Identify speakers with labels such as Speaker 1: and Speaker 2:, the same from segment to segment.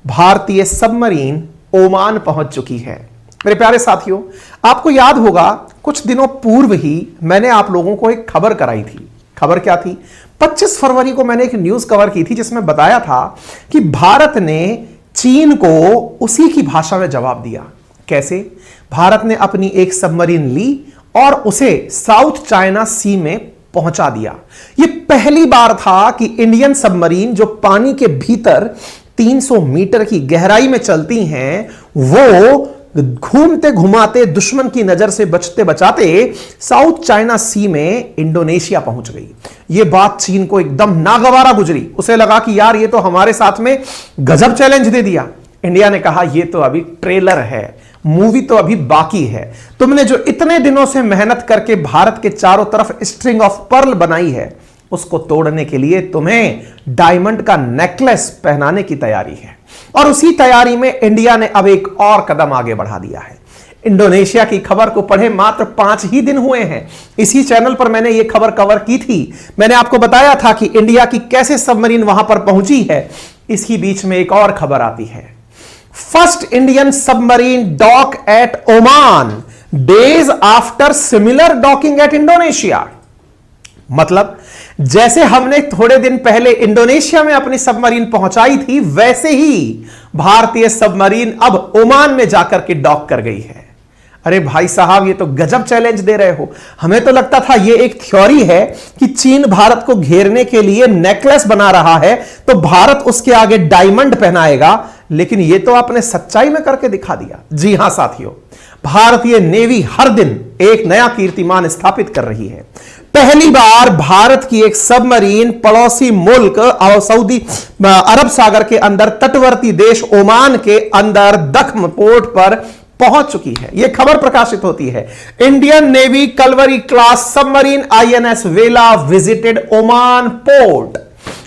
Speaker 1: भारतीय submarine Oman पहुंच चुकी है। मेरे प्यारे साथियों, आपको याद होगा कुछ दिनों पूर्व ही मैंने आप लोगों को एक खबर कराई थी। खबर क्या थी? 25 फरवरी को मैंने एक न्यूज कवर की थी जिसमें बताया था कि भारत ने चीन को उसी की भाषा में जवाब दिया। कैसे? भारत ने अपनी एक सबमरीन ली और उसे साउथ चाइना सी में पहुंचा दिया। यह पहली बार था कि इंडियन सबमरीन जो पानी के भीतर 300 मीटर की गहराई में चलती हैं, वो घूमते घुमाते दुश्मन की नजर से बचते बचाते साउथ चाइना सी में इंडोनेशिया पहुंच गई। यह बात चीन को एकदम नागवारा गुजरी। उसे लगा कि यार ये तो हमारे साथ में गजब चैलेंज दे दिया। इंडिया ने कहा ये तो अभी ट्रेलर है, मूवी तो अभी बाकी है। तुमने जो इतने दिनों से मेहनत करके भारत के चारों तरफ स्ट्रिंग ऑफ पर्ल बनाई है, उसको तोड़ने के लिए तुम्हें डायमंड का नेकलेस पहनाने की तैयारी है। और उसी तैयारी में इंडिया ने अब एक और कदम आगे बढ़ा दिया है। इंडोनेशिया की खबर को पढ़े मात्र 5 ही दिन हुए हैं। इसी चैनल पर मैंने यह खबर कवर की थी। मैंने आपको बताया था कि इंडिया की कैसे सबमरीन वहां पर पहुंची है। इसकी बीच में एक और खबर आती है। First Indian submarine dock at Oman days after similar docking at Indonesia. मतलब जैसे हमने थोड़े दिन पहले इंडोनेशिया में अपनी सबमरीन पहुंचाई थी, वैसे ही भारतीय सबमरीन अब ओमान में जाकर के डॉक कर गई है। अरे भाई साहब, ये तो गजब चैलेंज दे रहे हो। हमें तो लगता था ये एक थ्योरी है कि चीन भारत को घेरने के लिए नेकलेस बना रहा है तो भारत उसके आगे डायमंड पहनाएगा, लेकिन ये तो आपने सच्चाई में करके दिखा दिया। जी हां साथियों, भारतीय नेवी हर दिन एक नया कीर्तिमान स्थापित कर रही है। पहली बार भारत की एक सबमरीन पड़ोसी मुल्क और सऊदी अरब सागर के अंदर तटवर्ती देश ओमान के अंदर दख्म पोर्ट पर पहुंच चुकी है। यह खबर प्रकाशित होती है। Indian navy Kalvari class submarine INS Vela visited Oman port.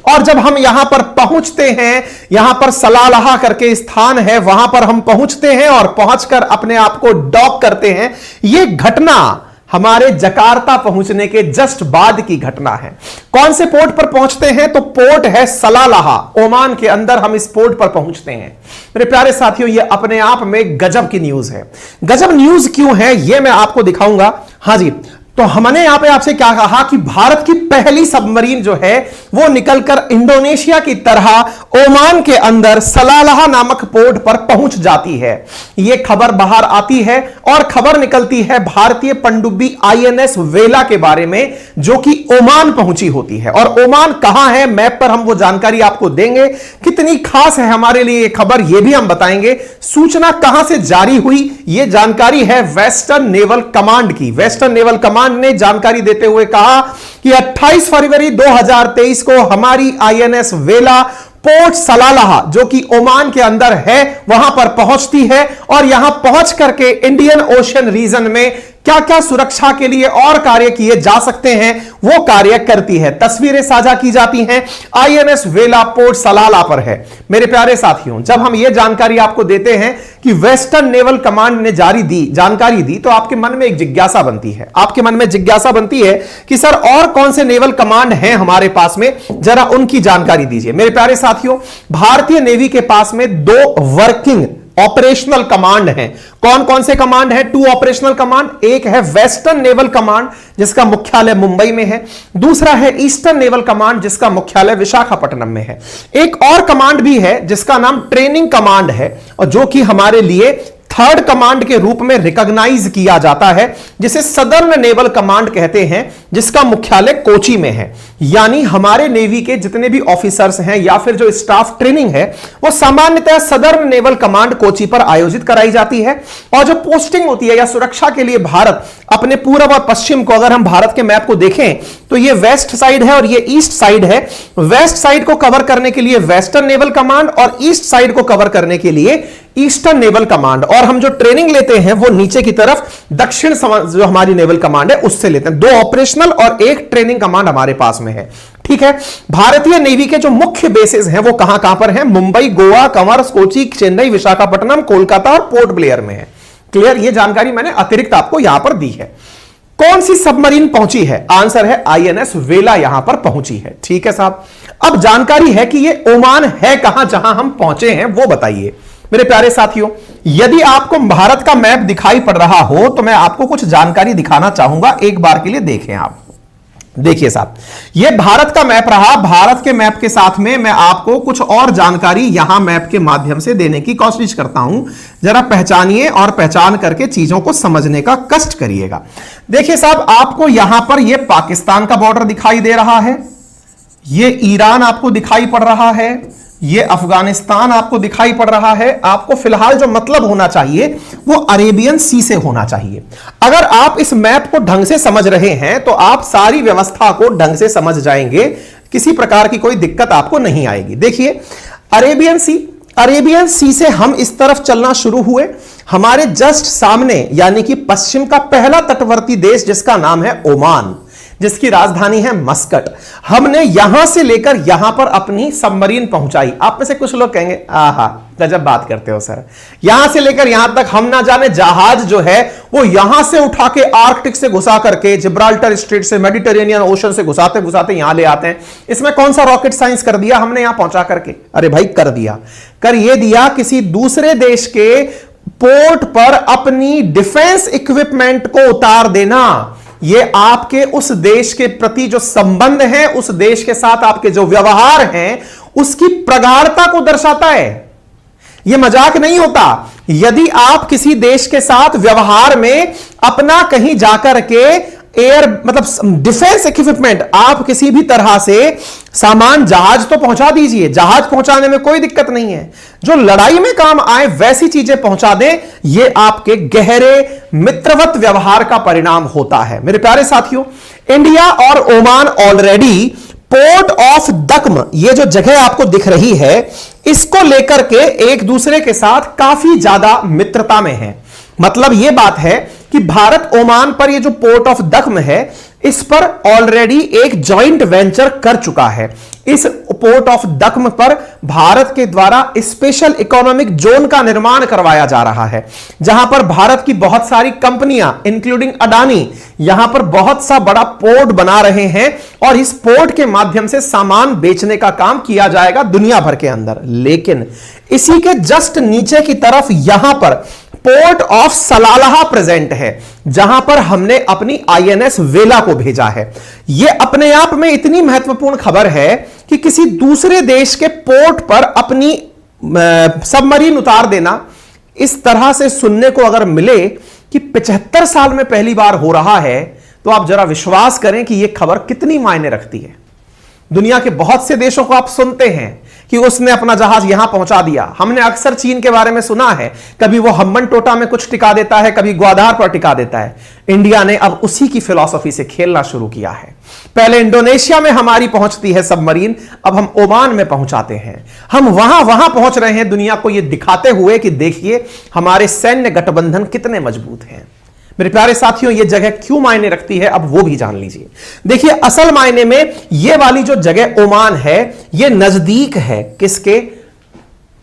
Speaker 1: और जब हम यहां पर पहुंचते हैं, यहां पर सलालाह करके स्थान है, वहां पर हम पहुंचते हैं और पहुंचकर अपने आप को डॉक करते हैं। यह घटना हमारे जकार्ता पहुंचने के जस्ट बाद की घटना है। कौन से पोर्ट पर पहुंचते हैं? तो पोर्ट है सलालाह, ओमान के अंदर हम इस पोर्ट पर पहुंचते हैं। मेरे प्यारे साथियों, यह अपने आप में गजब की न्यूज है। गजब न्यूज क्यों है यह मैं आपको दिखाऊंगा। हां जी, तो हमने यहां पे आपसे क्या कहा कि भारत की पहली सबमरीन जो है वो निकलकर इंडोनेशिया की तरह ओमान के अंदर सलालाह नामक पोर्ट पर पहुंच जाती है। यह खबर बाहर आती है और खबर निकलती है भारतीय पनडुब्बी INS वेला के बारे में, जो कि ओमान पहुंची होती है। और ओमान कहां है, मैप पर हम वो जानकारी आपको देंगे। कितनी खास है हमारे लिए यह खबर, यह भी हम बताएंगे। सूचना कहां से जारी हुई, यह जानकारी है वेस्टर्न नेवल कमांड की। वेस्टर्न नेवल कमांड ने जानकारी देते हुए कहा कि 28 फरवरी 2023 को हमारी INS वेला पोर्ट सलालाह, जो कि ओमान के अंदर है, वहां पर पहुंचती है और यहां पहुंच करके इंडियन ओशन रीजन में क्या क्या सुरक्षा के लिए और कार्य किए जा सकते हैं वो कार्य करती है। तस्वीरें साझा की जाती हैं। INS वेला पोर्ट सलालाह पर है। मेरे प्यारे साथियों, जब हम यह जानकारी आपको देते हैं कि वेस्टर्न नेवल कमांड ने जानकारी दी, तो आपके मन में एक जिज्ञासा बनती है। आपके मन में जिज्ञासा बनती है कि सर और कौन से नेवल कमांड हैं हमारे पास में, जरा उनकी जानकारी दीजिए। मेरे प्यारे साथियों, भारतीय नेवी के पास में 2 वर्किंग ऑपरेशनल कमांड हैं। कौन कौन से कमांड है? 2 ऑपरेशनल कमांड। एक है वेस्टर्न नेवल कमांड जिसका मुख्यालय मुंबई में है। दूसरा है ईस्टर्न नेवल कमांड जिसका मुख्यालय विशाखापट्टनम में है। एक और कमांड भी है जिसका नाम ट्रेनिंग कमांड है, और जो कि हमारे लिए थर्ड कमांड के रूप में रिकॉग्नाइज किया जाता है, जिसे सदर्न नेवल कमांड कहते हैं, जिसका मुख्यालय कोची में है। यानी हमारे नेवी के जितने भी ऑफिसर्स हैं या फिर जो स्टाफ ट्रेनिंग है, वो सामान्यतः सदर्न नेवल कमांड कोची पर आयोजित कराई जाती है। और जो पोस्टिंग होती है या सुरक्षा के लिए भारत अपने पूर्व और पश्चिम को, अगर हम भारत के मैप को देखें तो ये वेस्ट साइड है और ये ईस्ट साइड है। वेस्ट साइड को कवर करने के लिए वेस्टर्न नेवल कमांड और ईस्ट साइड को कवर करने के लिए ईस्टर्न नेवल कमांड। और हम जो ट्रेनिंग लेते हैं वो नीचे की तरफ दक्षिण जो हमारी नेवल कमांड है उससे लेते हैं। 2 ऑपरेशनल और 1 ट्रेनिंग कमांड हमारे पास में है। ठीक है। भारतीय नेवी के जो मुख्य बेसेस हैं वो कहां कहां पर हैं? मुंबई, गोवा, कमर्स, कोची, चेन्नई, विशाखापट्टनम, कोलकाता और पोर्ट ब्लेयर में है। क्लियर? ये जानकारी मैंने अतिरिक्त आपको यहां पर दी है। कौन सी सबमरीन पहुंची है? आंसर है आईएनएस वेला यहां पर पहुंची है। ठीक है साहब, अब जानकारी है कि ये ओमान है कहां जहां हम पहुंचे हैं, वो बताइए मेरे प्यारे साथियों। यदि आपको भारत का मैप दिखाई पड़ रहा हो तो मैं आपको कुछ जानकारी दिखाना चाहूंगा, एक बार के लिए देखें आप। देखिए साहब, ये भारत का मैप रहा। भारत के मैप के साथ में मैं आपको कुछ और जानकारी यहां मैप के माध्यम से देने की कोशिश करता हूं। जरा पहचानिए और पहचान करके चीजों को समझने का कष्ट करिएगा। देखिए साहब, आपको यहां पर ये पाकिस्तान का बॉर्डर दिखाई दे रहा है, ये ईरान आपको दिखाई पड़ रहा है, ये अफगानिस्तान आपको दिखाई पड़ रहा है। आपको फिलहाल जो मतलब होना चाहिए वो अरेबियन सी से होना चाहिए। अगर आप इस मैप को ढंग से समझ रहे हैं तो आप सारी व्यवस्था को ढंग से समझ जाएंगे, किसी प्रकार की कोई दिक्कत आपको नहीं आएगी। देखिए, अरेबियन सी से हम इस तरफ चलना शुरू हुए। हमारे जस्ट सामने यानी कि पश्चिम का पहला तटवर्ती देश जिसका नाम है ओमान, जिसकी राजधानी है मस्कट, हमने यहां से लेकर यहां पर अपनी सबमरीन पहुंचाई। आप में से कुछ लोग कहेंगे आहा गजब बात करते हो सर, यहां से लेकर यहां तक हम ना जाने जहाज जो है वो यहां से उठा के आर्कटिक से घुसा करके जिब्राल्टर स्ट्रेट से मेडिटेरेनियन ओशन से घुसाते घुसाते यहां ले आते हैं। इसमें कौन सा रॉकेट साइंस कर दिया हमने यहां पहुंचा करके? अरे भाई कर दिया, कर ये दिया किसी दूसरे देश के पोर्ट पर अपनी डिफेंस इक्विपमेंट को उतार देना। ये आपके उस देश के प्रति जो संबंध है, उस देश के साथ आपके जो व्यवहार हैं, उसकी प्रगाढ़ता को दर्शाता है। यह मजाक नहीं होता। यदि आप किसी देश के साथ व्यवहार में अपना कहीं जाकर के एयर मतलब डिफेंस इक्विपमेंट, आप किसी भी तरह से सामान, जहाज तो पहुंचा दीजिए, जहाज पहुंचाने में कोई दिक्कत नहीं है, जो लड़ाई में काम आए वैसी चीजें पहुंचा दें, यह आपके गहरे मित्रवत व्यवहार का परिणाम होता है। मेरे प्यारे साथियों, इंडिया और ओमान ऑलरेडी पोर्ट ऑफ दक्म, ये जो जगह आपको दिख रही है, इसको लेकर के एक दूसरे के साथ काफी ज्यादा मित्रता में है। मतलब यह बात है कि भारत ओमान पर ये जो पोर्ट ऑफ दक्म है, इस पर ऑलरेडी एक जॉइंट वेंचर कर चुका है। इस पोर्ट ऑफ दक्म पर भारत के द्वारा स्पेशल इकोनॉमिक जोन का निर्माण करवाया जा रहा है, जहां पर भारत की बहुत सारी कंपनियां इंक्लूडिंग अडानी यहां पर बहुत सा बड़ा पोर्ट बना रहे हैं और इस पोर्ट के माध्यम से सामान बेचने का काम किया जाएगा दुनिया भर के अंदर। लेकिन इसी के जस्ट नीचे की तरफ यहां पर पोर्ट ऑफ सलालाह प्रेजेंट है, जहां पर हमने अपनी आईएनएस वेला को भेजा है। यह अपने आप में इतनी महत्वपूर्ण खबर है कि किसी दूसरे देश के पोर्ट पर अपनी सबमरीन उतार देना, इस तरह से सुनने को अगर मिले कि 75 साल में पहली बार हो रहा है, तो आप जरा विश्वास करें कि यह खबर कितनी मायने रखती है। दुनिया के बहुत से देशों को आप सुनते हैं कि उसने अपना जहाज यहां पहुंचा दिया। हमने अक्सर चीन के बारे में सुना है, कभी वो हम्बन टोटा में कुछ टिका देता है, कभी ग्वादार पर टिका देता है। इंडिया ने अब उसी की फिलॉसफी से खेलना शुरू किया है। पहले इंडोनेशिया में हमारी पहुंचती है सबमरीन, अब हम ओमान में पहुंचाते हैं। हम वहां पहुंच रहे हैं दुनिया को यह दिखाते हुए कि देखिए हमारे सैन्य गठबंधन कितने मजबूत हैं। मेरे प्यारे साथियों, यह जगह क्यों मायने रखती है अब वो भी जान लीजिए। देखिए, असल मायने में यह वाली जो जगह ओमान है, यह नजदीक है किसके?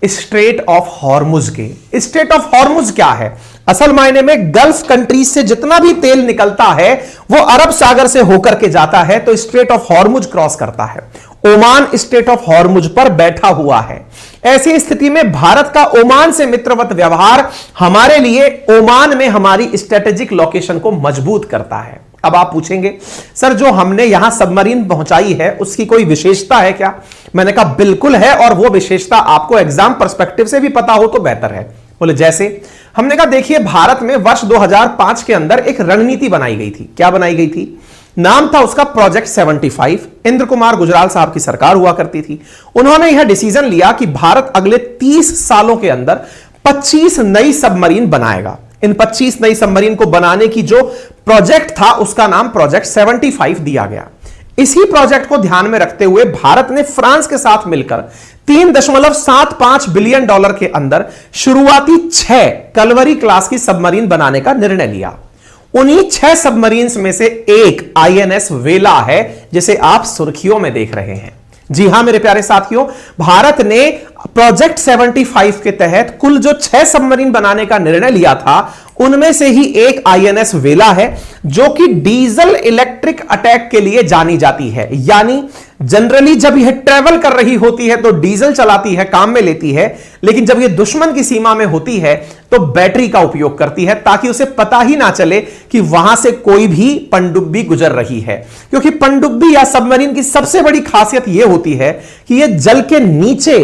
Speaker 1: स्ट्रेट ऑफ हॉर्मुज के। स्ट्रेट ऑफ हॉर्मुज क्या है? असल मायने में गल्फ कंट्रीज से जितना भी तेल निकलता है वो अरब सागर से होकर के जाता है, तो स्ट्रेट ऑफ हॉर्मुज क्रॉस करता है। ओमान स्ट्रेट ऑफ हॉर्मुज पर बैठा हुआ है। ऐसी स्थिति में भारत का ओमान से मित्रवत व्यवहार हमारे लिए ओमान में हमारी स्ट्रेटेजिक लोकेशन को मजबूत करता है। अब आप पूछेंगे, सर जो हमने यहां सबमरीन पहुंचाई है उसकी कोई विशेषता है क्या? मैंने कहा बिल्कुल है, और वो विशेषता आपको एग्जाम पर्सपेक्टिव से भी पता हो तो बेहतर है। बोले जैसे? हमने कहा देखिए, भारत में वर्ष 2005 के अंदर एक रणनीति बनाई गई थी। क्या बनाई गई थी? नाम था उसका प्रोजेक्ट 75। इंद्र कुमार गुजराल साहब की सरकार हुआ करती थी। उन्होंने यह डिसीजन लिया कि भारत अगले 30 सालों के अंदर 25 नई सबमरीन बनाएगा। इन 25 नई सबमरीन को बनाने की जो प्रोजेक्ट था उसका नाम प्रोजेक्ट 75 दिया गया। इसी प्रोजेक्ट को ध्यान में रखते हुए भारत ने फ्रांस के साथ मिलकर $3.75 बिलियन के अंदर शुरुआती 6 कलवरी क्लास की सबमरीन बनाने का निर्णय लिया। उन्हीं 6 सबमरीन्स में से एक आईएनएस वेला है, जिसे आप सुर्खियों में देख रहे हैं। जी हां मेरे प्यारे साथियों, भारत ने प्रोजेक्ट 75 के तहत कुल जो 6 सबमरीन बनाने का निर्णय लिया था, उनमें से ही एक आईएनएस वेला है, जो कि डीजल इलेक्ट्रिक अटैक के लिए जानी जाती है। यानी जनरली जब यह ट्रेवल कर रही होती है तो डीजल चलाती है, काम में लेती है, लेकिन जब यह दुश्मन की सीमा में होती है तो बैटरी का उपयोग करती है, ताकि उसे पता ही ना चले कि वहां से कोई भी पनडुब्बी गुजर रही है। क्योंकि पनडुब्बी या सबमरीन की सबसे बड़ी खासियत यह होती है कि यह जल के नीचे,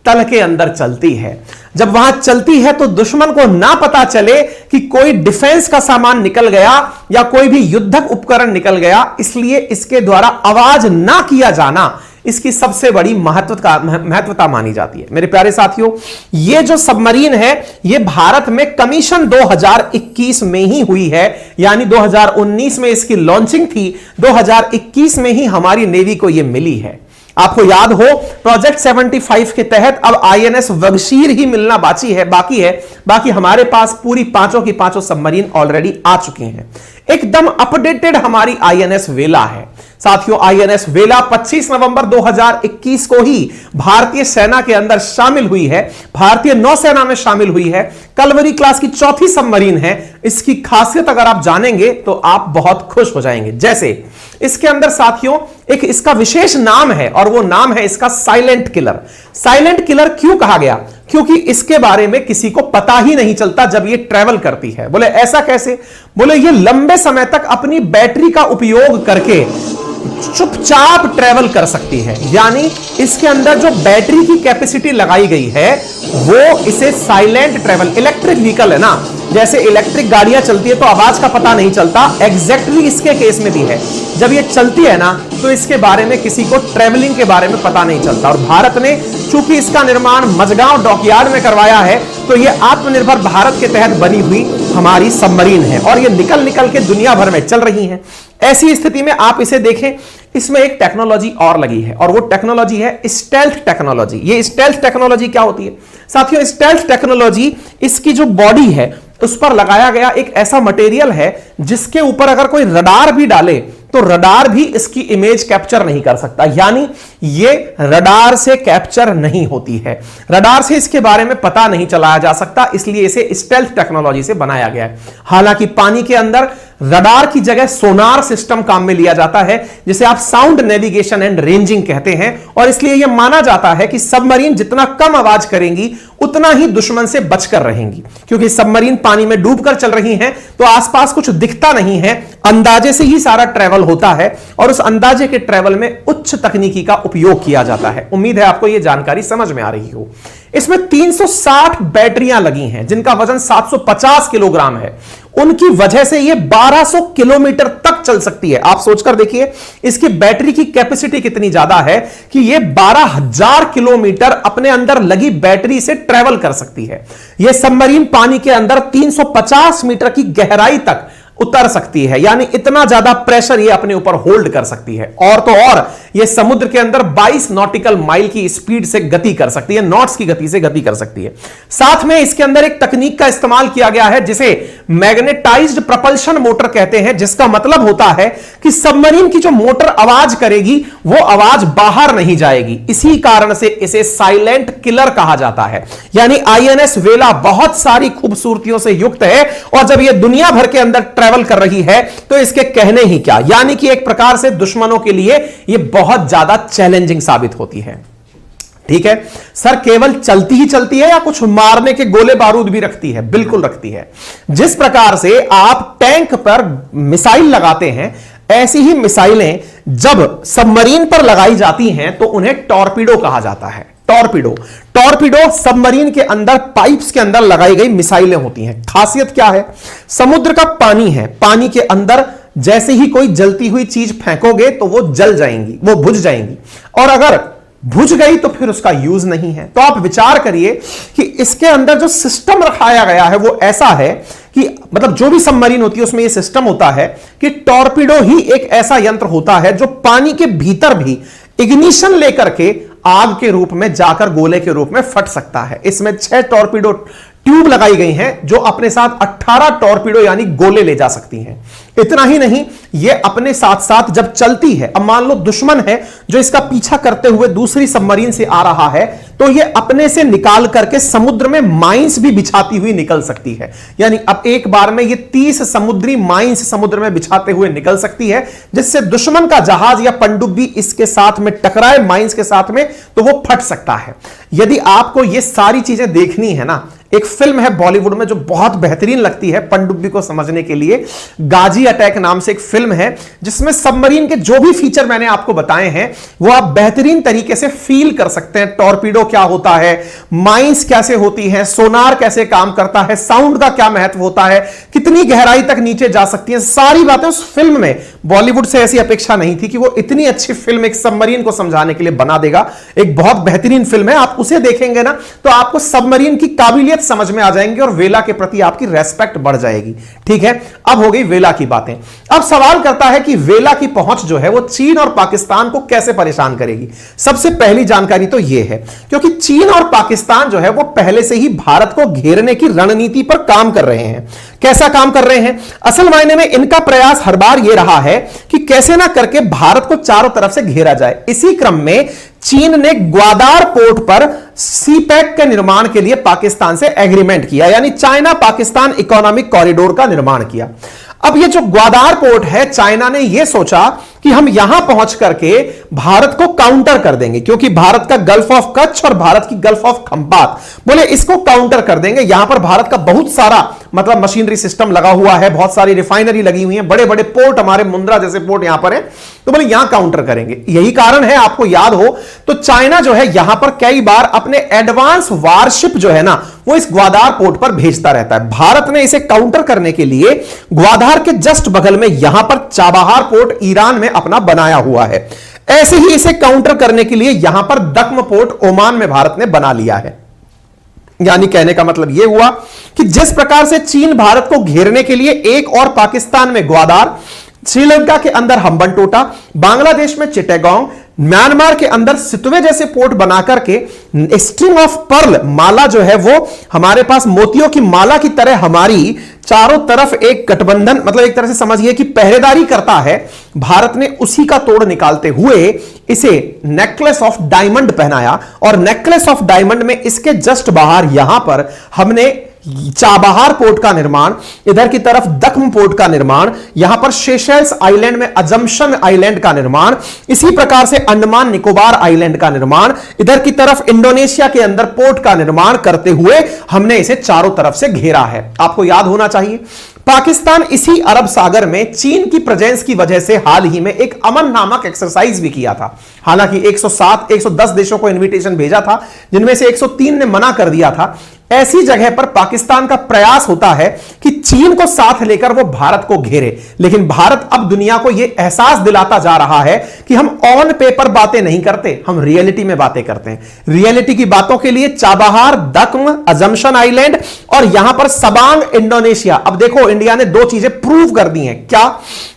Speaker 1: तल के अंदर चलती है। जब वहां चलती है तो दुश्मन को ना पता चले कि कोई डिफेंस का सामान निकल गया या कोई भी युद्धक उपकरण निकल गया, इसलिए इसके द्वारा आवाज ना किया जाना इसकी सबसे बड़ी महत्वता मानी जाती है। मेरे प्यारे साथियों, यह जो सबमरीन है यह भारत में कमीशन 2021 में ही हुई है, यानी 2019 में इसकी लॉन्चिंग थी, 2021 में ही हमारी नेवी को यह मिली है। आपको याद हो, प्रोजेक्ट 75 के तहत अब आईएनएस वगशीर ही मिलना बाकी हमारे पास पूरी पांचों की पांचों सबमरीन ऑलरेडी आ चुकी हैं। एकदम अपडेटेड हमारी आईएनएस वेला है। साथियों, आईएनएस वेला 25 नवंबर 2021 को ही भारतीय सेना के अंदर शामिल हुई है, भारतीय नौसेना में शामिल हुई है। कलवरी क्लास की चौथी सबमरीन है। इसकी खासियत अगर आप जानेंगे तो आप बहुत खुश हो जाएंगे। जैसे इसके अंदर साथियों एक इसका विशेष नाम है, और वो नाम है इसका साइलेंट किलर। साइलेंट किलर क्यों कहा गया? क्योंकि इसके बारे में किसी को पता ही नहीं चलता जब ये ट्रेवल करती है। बोले ऐसा कैसे? बोले ये लंबे समय तक अपनी बैटरी का उपयोग करके चुपचाप ट्रेवल कर सकती है। यानी इसके अंदर जो बैटरी की कैपेसिटी लगाई गई है वो इसे साइलेंट ट्रेवल, इलेक्ट्रिक व्हीकल है ना, जैसे इलेक्ट्रिक गाड़ियां चलती है तो आवाज का पता नहीं चलता, एग्जैक्टली इसके केस में भी है। जब ये चलती है ना तो इसके बारे में किसी को ट्रेवलिंग के बारे में पता नहीं चलता। और भारत ने चूंकि इसका निर्माण मझगांव डॉकयार्ड में करवाया है, तो यह आत्मनिर्भर भारत के तहत बनी हुई हमारी सबमरीन है, और ये निकल निकल के दुनिया भर में चल रही है। ऐसी स्थिति में आप इसे देखें, इसमें एक टेक्नोलॉजी और लगी है, और वो टेक्नोलॉजी है स्टेल्थ टेक्नोलॉजी। ये स्टेल्थ टेक्नोलॉजी क्या होती है साथियों? स्टेल्थ टेक्नोलॉजी, इसकी जो बॉडी है उस पर लगाया गया एक ऐसा मटेरियल है जिसके ऊपर अगर कोई रडार भी डाले तो रडार भी इसकी इमेज कैप्चर नहीं कर सकता। यानी ये रडार से कैप्चर नहीं होती है, रडार से इसके बारे में पता नहीं चलाया जा सकता, इसलिए इसे स्टेल्थ टेक्नोलॉजी से बनाया गया है। हालांकि पानी के अंदर रडार की जगह सोनार सिस्टम काम में लिया जाता है, जिसे आप साउंड नेविगेशन एंड रेंजिंग कहते हैं, और इसलिए यह माना जाता है कि सबमरीन जितना कम आवाज करेंगी उतना ही दुश्मन से बचकर रहेंगी। क्योंकि सबमरीन पानी में डूबकर चल रही हैं तो आसपास कुछ दिखता नहीं है, अंदाजे से ही सारा ट्रेवल होता है, और उस अंदाजे के ट्रेवल में उच्च तकनीकी का उपयोग किया जाता है। उम्मीद है आपको यह जानकारी समझ में आ रही हो। इसमें 360 बैटरियां लगी हैं जिनका वजन 750 किलोग्राम है। उनकी वजह से यह 1200 किलोमीटर तक चल सकती है। आप सोचकर देखिए इसकी बैटरी की कैपेसिटी कितनी ज्यादा है कि यह 12,000 किलोमीटर अपने अंदर लगी बैटरी से ट्रेवल कर सकती है। यह सबमरीन पानी के अंदर 350 मीटर की गहराई तक उतर सकती है, यानी इतना ज्यादा प्रेशर ये अपने ऊपर होल्ड कर सकती है। और तो और ये समुद्र के अंदर 22 नॉटिकल माइल की स्पीड से गति कर सकती है, नॉट्स की गति से गति कर सकती है। साथ में इसके अंदर एक तकनीक का इस्तेमाल किया गया है जिसे मैग्नेटाइज्ड प्रपल्शन मोटर कहते हैं, जिसका मतलब होता है कि सबमरीन की जो मोटर आवाज करेगी वो आवाज बाहर नहीं जाएगी। इसी कारण से इसे साइलेंट किलर कहा जाता है। यानी आईएनएस वेला बहुत सारी खूबसूरतियों से युक्त है, और जब यह दुनिया भर के अंदर ट्रैवल कर रही है तो इसके कहने ही क्या, यानी कि एक प्रकार से दुश्मनों के लिए यह बहुत ज्यादा चैलेंजिंग साबित होती है। ठीक है सर, केवल चलती ही चलती है या कुछ मारने के गोले बारूद भी रखती है? बिल्कुल रखती है। जिस प्रकार से आप टैंक पर मिसाइल लगाते हैं, ऐसी ही मिसाइलें जब सबमरीन पर लगाई जाती हैं तो उन्हें टॉर्पीडो कहा जाता है। टॉर्पीडो सबमरीन के अंदर पाइप्स के अंदर लगाई गई मिसाइलें होती हैं। खासियत क्या है? समुद्र का पानी है, पानी के अंदर जैसे ही कोई जलती हुई चीज फेंकोगे तो वो जल जाएंगी, वो बुझ जाएंगी, और अगर बुझ गई तो फिर उसका यूज नहीं है। तो आप विचार करिए कि इसके अंदर जो सिस्टम रखाया गया है वो ऐसा है कि मतलब जो भी सबमरीन होती है उसमें यह सिस्टम होता है कि टॉर्पीडो ही एक ऐसा यंत्र होता है जो पानी के भीतर भी इग्निशन लेकर के आग के रूप में जाकर गोले के रूप में फट सकता है। इसमें 6 टॉर्पीडो ट्यूब लगाई गई हैं जो अपने साथ 18 टॉर्पीडो यानी गोले ले जा सकती हैं। इतना ही नहीं, यह अपने साथ साथ जब चलती है, अब मान लो दुश्मन है जो इसका पीछा करते हुए दूसरी सबमरीन से आ रहा है, तो यह अपने से निकाल करके समुद्र में माइंस भी बिछाती हुई निकल सकती है। यानी अब एक बार में यह 30 समुद्री माइंस समुद्र में बिछाते हुए निकल सकती है, जिससे दुश्मन का जहाज या पनडुब्बी इसके साथ में टकराए माइंस के साथ में, तो वो फट सकता है। यदि आपको यह सारी चीजें देखनी है ना, एक फिल्म है बॉलीवुड में जो बहुत बेहतरीन लगती है पनडुब्बी को समझने के लिए, गाजी अटैक नाम से एक फिल्म है, जिसमें सबमरीन के जो भी फीचर मैंने आपको बताए हैं वो आप बेहतरीन तरीके से फील कर सकते हैं। टॉर्पीडो क्या होता है, माइंस कैसे होती है, सोनार कैसे काम करता है, साउंड का क्या महत्व होता है, कितनी गहराई तक नीचे जा सकती है, सारी बातें उस फिल्म में। बॉलीवुड से ऐसी अपेक्षा नहीं थी कि वो इतनी अच्छी फिल्म एक सबमरीन को समझाने के लिए बना देगा। एक बहुत बेहतरीन फिल्म है, आप उसे देखेंगे ना तो आपको सबमरीन की काबिलियत समझ में आ जाएंगे और वेला के प्रति आपकी रेस्पेक्ट बढ़ जाएगी। ठीक है, अब हो गई वेला की बातें। अब सवाल करता है कि वेला की पहुंच जो है वो चीन और पाकिस्तान को कैसे परेशान करेगी। सबसे पहली जानकारी तो यह है क्योंकि चीन और पाकिस्तान जो है वो पहले से ही भारत को घेरने की रणनीति पर काम कर रहे हैं। कैसा काम कर रहे हैं? असल मायने में इनका प्रयास हर बार यह रहा है कि कैसे ना करके भारत को चारों तरफ से घेरा जाए। इसी क्रम में चीन ने ग्वादार पोर्ट पर सीपैक के निर्माण के लिए पाकिस्तान से एग्रीमेंट किया, यानी चाइना पाकिस्तान इकोनॉमिक कॉरिडोर का निर्माण किया। अब ये जो ग्वादार पोर्ट है, चाइना ने यह सोचा कि हम यहां पहुंच करके भारत को काउंटर कर देंगे, क्योंकि भारत का गल्फ ऑफ कच्छ और भारत की गल्फ ऑफ खंबात, बोले इसको काउंटर कर देंगे। यहां पर भारत का बहुत सारा मतलब मशीनरी सिस्टम लगा हुआ है, बहुत सारी रिफाइनरी लगी हुई है, बड़े बड़े पोर्ट, हमारे मुंद्रा जैसे पोर्ट यहां पर है, तो बोले यहां काउंटर करेंगे। यही कारण है, आपको याद हो तो चाइना जो है यहां पर कई बार अपने एडवांस वारशिप जो है ना वो इस ग्वादार पोर्ट पर भेजता रहता है। भारत ने इसे काउंटर करने के लिए ग्वादार के जस्ट बगल में यहां पर चाबहार पोर्ट ईरान में अपना बनाया हुआ है। ऐसे ही इसे काउंटर करने के लिए यहां पर दक्म पोर्ट ओमान में भारत ने बना लिया है। यानी कहने का मतलब यह हुआ कि जिस प्रकार से चीन भारत को घेरने के लिए एक और पाकिस्तान में ग्वादार, श्रीलंका के अंदर हम्बनटोटा, बांग्लादेश में चिट्टागोंग, म्यांमार के अंदर सितवे जैसे पोर्ट बनाकर के स्ट्रिंग ऑफ पर्ल माला जो है वो हमारे पास मोतियों की माला की तरह हमारी चारों तरफ एक गठबंधन, मतलब एक तरह से समझिए कि पहरेदारी करता है। भारत ने उसी का तोड़ निकालते हुए इसे नेकलेस ऑफ डायमंड पहनाया और नेकलेस ऑफ डायमंड में इसके जस्ट बाहर यहां पर हमने चाबहार पोर्ट का निर्माण, इधर की तरफ दक्म पोर्ट का निर्माण, यहां पर सेशेल्स आइलैंड में अजम्पशन आइलैंड का निर्माण, इसी प्रकार से अंडमान निकोबार आइलैंड का निर्माण, इधर की तरफ इंडोनेशिया के अंदर पोर्ट का निर्माण करते हुए हमने इसे चारों तरफ से घेरा है। आपको याद होना चाहिए पाकिस्तान इसी अरब सागर में चीन की प्रेजेंस की वजह से हाल ही में एक अमन नामक एक्सरसाइज भी किया था। हालांकि 110 देशों को इनविटेशन भेजा था, जिनमें से 103 ने मना कर दिया था। ऐसी जगह पर पाकिस्तान का प्रयास होता है कि चीन को साथ लेकर वो भारत को घेरे, लेकिन भारत अब दुनिया को यह एहसास दिलाता जा रहा है कि हम ऑन पेपर बातें नहीं करते, हम रियलिटी में बातें करते हैं। रियलिटी की बातों के लिए चाबहार, दक्म, अजम्पशन आइलैंड और यहां पर सबांग इंडोनेशिया। अब देखो इंडिया ने दो चीजें प्रूव कर दी हैं, क्या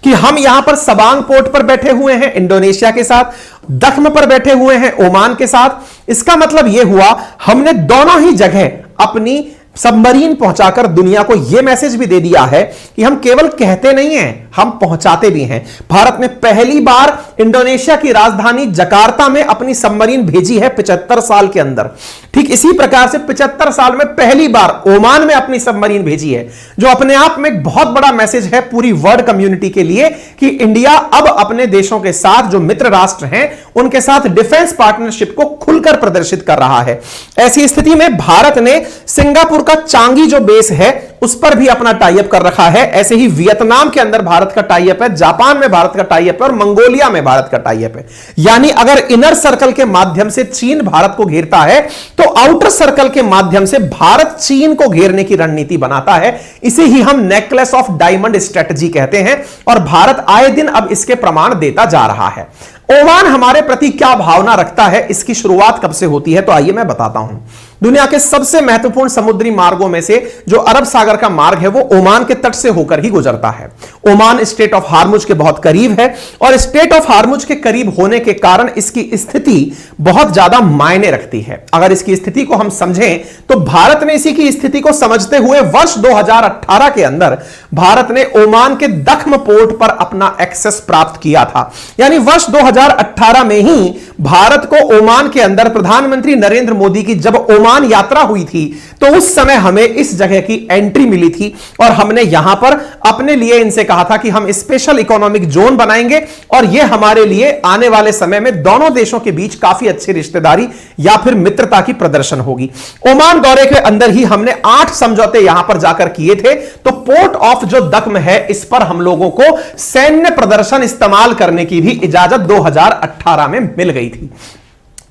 Speaker 1: कि हम यहां पर सबांग पोर्ट पर बैठे हुए हैं इंडोनेशिया के साथ, दक्म पर बैठे हुए हैं ओमान के साथ। इसका मतलब यह हुआ हमने दोनों ही जगह अपनी सबमरीन पहुंचाकर दुनिया को यह मैसेज भी दे दिया है कि हम केवल कहते नहीं हैं, हम पहुंचाते भी हैं। भारत ने पहली बार इंडोनेशिया की राजधानी जकार्ता में अपनी सबमरीन भेजी है 75 साल के अंदर। ठीक इसी प्रकार से 75 साल में पहली बार ओमान में अपनी सबमरीन भेजी है, जो अपने आप में एक बहुत बड़ा मैसेज है पूरी वर्ल्ड कम्युनिटी के लिए कि इंडिया अब अपने देशों के साथ, जो मित्र राष्ट्र हैं, उनके साथ डिफेंस पार्टनरशिप को खुलकर प्रदर्शित कर रहा है। ऐसी स्थिति में भारत ने सिंगापुर का चांगी जो बेस है उस पर भी अपना टाई अप कर रखा है। ऐसे ही वियतनाम के अंदर भारत का टाई अप है, जापान में भारत का टाई अप है और मंगोलिया में भारत का टाई अप है। यानी अगर इनर सर्कल के माध्यम से चीन भारत को घेरता है तो आउटर सर्कल के माध्यम से भारत चीन को घेरने की रणनीति बनाता है। इसे ही हम नेकलेस ऑफ डायमंड स्ट्रेटजी कहते हैं और भारत आए दिन अब इसके प्रमाण देता जा रहा है। ओमान हमारे प्रति क्या भावना रखता है, इसकी शुरुआत कब से होती है, तो आइए मैं बताता हूं। दुनिया के सबसे महत्वपूर्ण समुद्री मार्गों में से जो अरब सागर का मार्ग है वो ओमान के तट से होकर ही गुजरता है। ओमान स्ट्रेट ऑफ हार्मुज के बहुत करीब है और स्ट्रेट ऑफ हार्मुज के करीब होने के कारण इसकी स्थिति बहुत ज्यादा मायने रखती है। अगर इसकी स्थिति को हम समझें तो भारत ने इसी की स्थिति को समझते हुए वर्ष 2018 के अंदर भारत ने ओमान के दख्म पोर्ट पर अपना एक्सेस प्राप्त किया था। यानी वर्ष 2018 में ही भारत को ओमान के अंदर प्रधानमंत्री नरेंद्र मोदी की जब ओमान यात्रा हुई थी तो उस समय हमें इस जगह की एंट्री मिली थी और हमने यहां पर अपने लिए इनसे कहा था कि हम स्पेशल इकोनॉमिक जोन बनाएंगे और यह हमारे लिए आने वाले समय में दोनों देशों के बीच काफी अच्छी रिश्तेदारी या फिर मित्रता की प्रदर्शन होगी। ओमान दौरे के अंदर ही हमने 8 समझौते यहां पर जाकर किए थे। तो पोर्ट ऑफ जो दख्म है इस पर हम लोगों को सैन्य प्रदर्शन इस्तेमाल करने की भी इजाजत 2018 में मिल गई थी।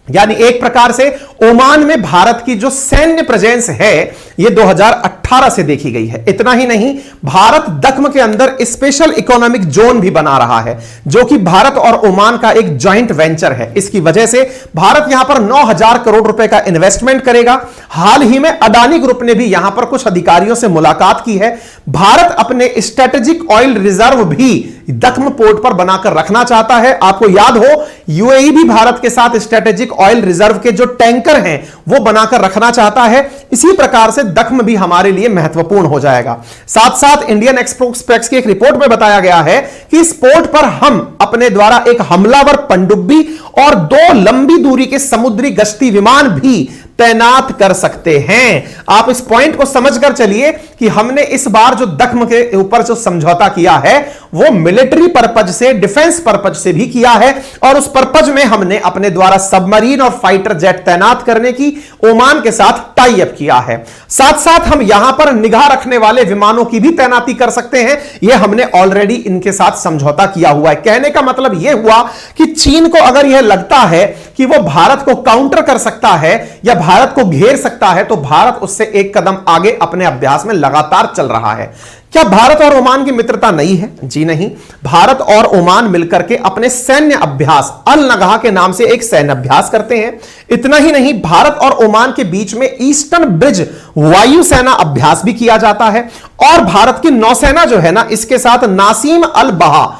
Speaker 1: यानी एक प्रकार से ओमान में भारत की जो सैन्य प्रेजेंस है यह 2018 से देखी गई है। इतना ही नहीं, भारत दख्म के अंदर स्पेशल इकोनॉमिक जोन भी बना रहा है जो कि भारत और ओमान का एक जॉइंट वेंचर है। इसकी वजह से भारत यहां पर 9,000 करोड़ रुपए का इन्वेस्टमेंट करेगा। हाल ही में अडानी ग्रुप ने भी यहां पर कुछ अधिकारियों से मुलाकात की है। भारत अपने स्ट्रेटेजिक ऑयल रिजर्व भी दख्म पोर्ट पर बनाकर रखना चाहता है। आपको याद हो यूएई भी भारत के साथ स्ट्रेटेजिक ऑयल रिजर्व के जो टैंकर हैं वो बनाकर रखना चाहता है। इसी प्रकार से दख्म भी हमारे लिए महत्वपूर्ण हो जाएगा। साथ साथ इंडियन एक्सप्रेस की एक रिपोर्ट में बताया गया है कि इस पोर्ट पर हम अपने द्वारा एक हमलावर पनडुब्बी और 2 लंबी दूरी के समुद्री गश्ती विमान भी तैनात कर सकते हैं। आप इस पॉइंट को समझकर चलिए कि हमने इस बार जो दख्म के ऊपर जो समझौता किया है वो मिलिट्री पर्पज से, डिफेंस पर्पज से भी किया है और उस पर्पज में हमने अपने द्वारा सबमरीन और फाइटर जेट तैनात करने की ओमान के साथ टाई अप किया है। साथ साथ हम यहां पर निगाह रखने वाले विमानों की भी तैनाती कर सकते हैं। यह हमने ऑलरेडी इनके साथ समझौता किया हुआ है। कहने का मतलब यह हुआ कि चीन को अगर यह लगता है कि वो भारत को काउंटर कर सकता है या भारत को घेर सकता है तो भारत उससे एक कदम आगे अपने अभ्यास में लगातार चल रहा है। क्या भारत और ओमान की मित्रता नई है? जी नहीं। भारत और ओमान मिलकर के अपने सैन्य अभ्यास अल नगाह के नाम से एक सैन्य अभ्यास करते हैं। इतना ही नहीं, भारत और ओमान के बीच में ईस्टर्न ब्रिज वायुसेना अभ्यास भी किया जाता है और भारत की नौसेना जो है ना इसके साथ नासीम अल बहा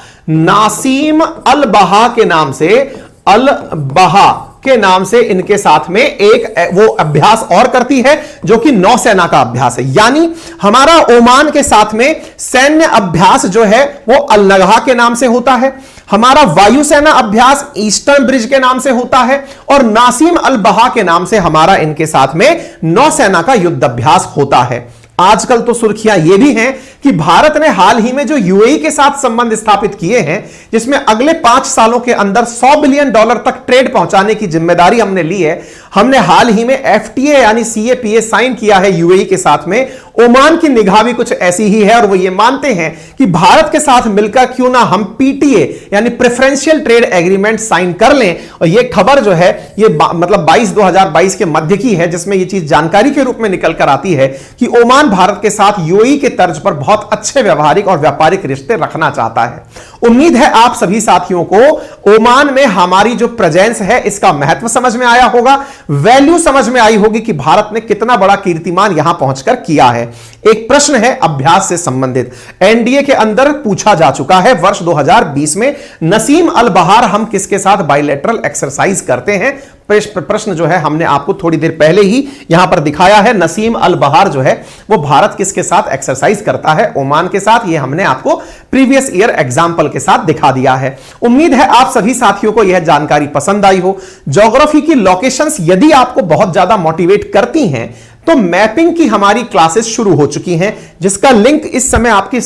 Speaker 1: के नाम से इनके साथ में एक वो अभ्यास और करती है जो कि नौसेना का अभ्यास है। यानी हमारा ओमान के साथ में सैन्य अभ्यास जो है वो अल नगाह के नाम से होता है, हमारा वायुसेना अभ्यास ईस्टर्न ब्रिज के नाम से होता है और नासीम अल बहा के नाम से हमारा इनके साथ में नौसेना का युद्ध अभ्यास होता है। आजकल तो सुर्खियां यह भी हैं कि भारत ने हाल ही में जो यूएई के साथ संबंध स्थापित किए हैं जिसमें अगले 5 सालों के अंदर $100 बिलियन तक ट्रेड पहुंचाने की जिम्मेदारी हमने ली है। हमने हाल ही में एफटीए यानी सीएपीए साइन किया है यूएई के साथ में। ओमान की निगाह भी कुछ ऐसी ही है और वो ये मानते हैं कि भारत के साथ मिलकर क्यों ना हम पीटीए यानी प्रेफरेंशियल ट्रेड एग्रीमेंट साइन कर लें। और ये खबर जो है ये मतलब 2022 के मध्य की है जिसमें ये चीज जानकारी के रूप में निकल कर आती है कि ओमान भारत के साथ यूएई के तर्ज पर बहुत अच्छे व्यवहारिक और व्यापारिक रिश्ते रखना चाहता है। उम्मीद है आप सभी साथियों को ओमान में हमारी जो प्रेजेंस है इसका महत्व समझ में आया होगा, वैल्यू समझ में आई होगी कि भारत ने कितना बड़ा कीर्तिमान यहां पहुंचकर किया है। एक प्रश्न है अभ्यास से संबंधित, एनडीए के अंदर पूछा जा चुका है वर्ष 2020 में नसीम अल बहार हम किसके साथ बायलैटरल एक्सरसाइज करते हैं। प्रश्न जो है हमने आपको थोड़ी देर पहले ही यहां पर दिखाया है। नसीम अल बहार जो है वो भारत किसके साथ एक्सरसाइज करता है? ओमान के साथ। ये हमने आपको प्रीवियस ईयर एग्जाम्पल के साथ दिखा दिया है। उम्मीद है आप सभी साथियों को यह जानकारी पसंद आई हो। ज्योग्राफी की लोकेशंस यदि आपको बहुत ज्यादा मोटिवेट करती हैं तो मैपिंग की हमारी क्लासेस शुरू हो चुकी हैं जिसका लिंक इस समय आपकी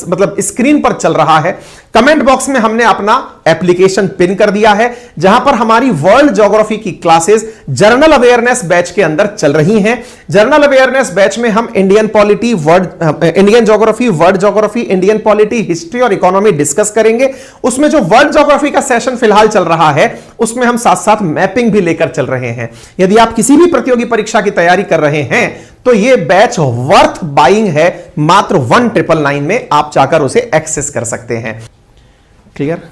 Speaker 1: मतलब स्क्रीन पर चल रहा है। कमेंट बॉक्स में हमने अपना एप्लीकेशन पिन कर दिया है जहां पर हमारी वर्ल्ड ज्योग्राफी की क्लासेस जर्नल अवेयरनेस बैच के अंदर चल रही हैं। जर्नल अवेयरनेस बैच में हम Indian polity, Indian geography, world geography, Indian polity, history और इकोनॉमी डिस्कस करेंगे। उसमें जो वर्ल्ड ज्योग्राफी का सेशन फिलहाल चल रहा है उसमें हम साथ साथ मैपिंग भी लेकर चल रहे हैं। यदि आप किसी भी प्रतियोगी परीक्षा की तैयारी कर रहे हैं तो यह बैच वर्थ बाइंग है। मात्र 1999 में आप जाकर उसे एक्सेस कर सकते हैं। क्लियर?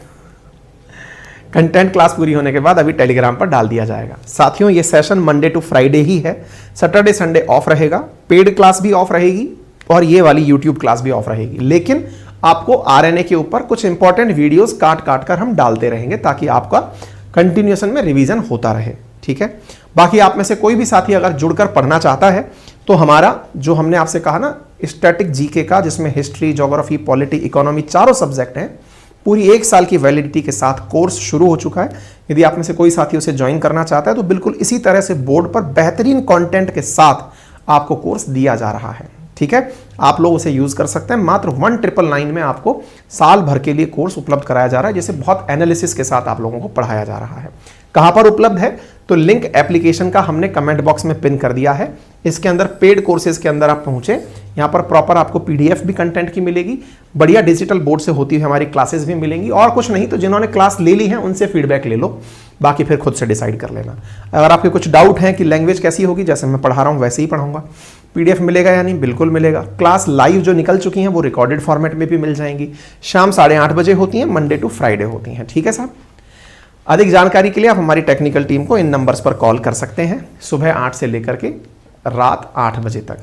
Speaker 1: कंटेंट क्लास पूरी होने के बाद अभी टेलीग्राम पर डाल दिया जाएगा। साथियों, ये सेशन मंडे टू फ्राइडे ही है, सैटरडे संडे ऑफ रहेगा, पेड क्लास भी ऑफ रहेगी और ये वाली यूट्यूब क्लास भी ऑफ रहेगी। लेकिन आपको आरएनए के ऊपर कुछ इंपॉर्टेंट वीडियोस काट काट कर हम डालते रहेंगे ताकि आपका कंटिन्यूएशन में रिवीजन होता रहे। ठीक है, बाकी आप में से कोई भी साथी अगर जुड़कर पढ़ना चाहता है तो हमारा जो हमने आपसे कहा ना स्टैटिक जीके का, जिसमें हिस्ट्री, ज्योग्राफी, पॉलिटी, इकोनॉमी चारों सब्जेक्ट हैं, पूरी 1 साल की वैलिडिटी के साथ कोर्स शुरू हो चुका है। यदि आप में से कोई साथी उसे ज्वाइन करना चाहता है तो बिल्कुल इसी तरह से बोर्ड पर बेहतरीन कंटेंट के साथ आपको कोर्स दिया जा रहा है। ठीक है, आप लोग उसे यूज कर सकते हैं। मात्र 1999 में आपको साल भर के लिए कोर्स उपलब्ध कराया जा रहा है, जिसे बहुत एनालिसिस के साथ आप लोगों को पढ़ाया जा रहा है। कहां पर उपलब्ध है तो लिंक एप्लीकेशन का हमने कमेंट बॉक्स में पिन कर दिया है। इसके अंदर पेड कोर्सेज के अंदर आप पहुंचे, यहां पर प्रॉपर आपको पीडीएफ भी कंटेंट की मिलेगी, बढ़िया डिजिटल बोर्ड से होती हुई हमारी क्लासेस भी मिलेंगी, और कुछ नहीं तो जिन्होंने क्लास ले ली है उनसे फीडबैक ले लो, बाकी फिर खुद से डिसाइड कर लेना। अगर आपके कुछ डाउट हैं कि लैंग्वेज कैसी होगी, जैसे मैं पढ़ा रहा हूं वैसे ही पढ़ाऊंगा। पीडीएफ मिलेगा या नहीं, बिल्कुल मिलेगा। क्लास लाइव जो निकल चुकी हैं वो रिकॉर्डेड फॉर्मेट में भी मिल जाएंगी। शाम 8:30 बजे होती हैं, मंडे टू फ्राइडे होती हैं। ठीक है साहब, अधिक जानकारी के लिए आप हमारी टेक्निकल टीम को इन नंबर्स पर कॉल कर सकते हैं, सुबह 8 से लेकर के रात 8 बजे तक।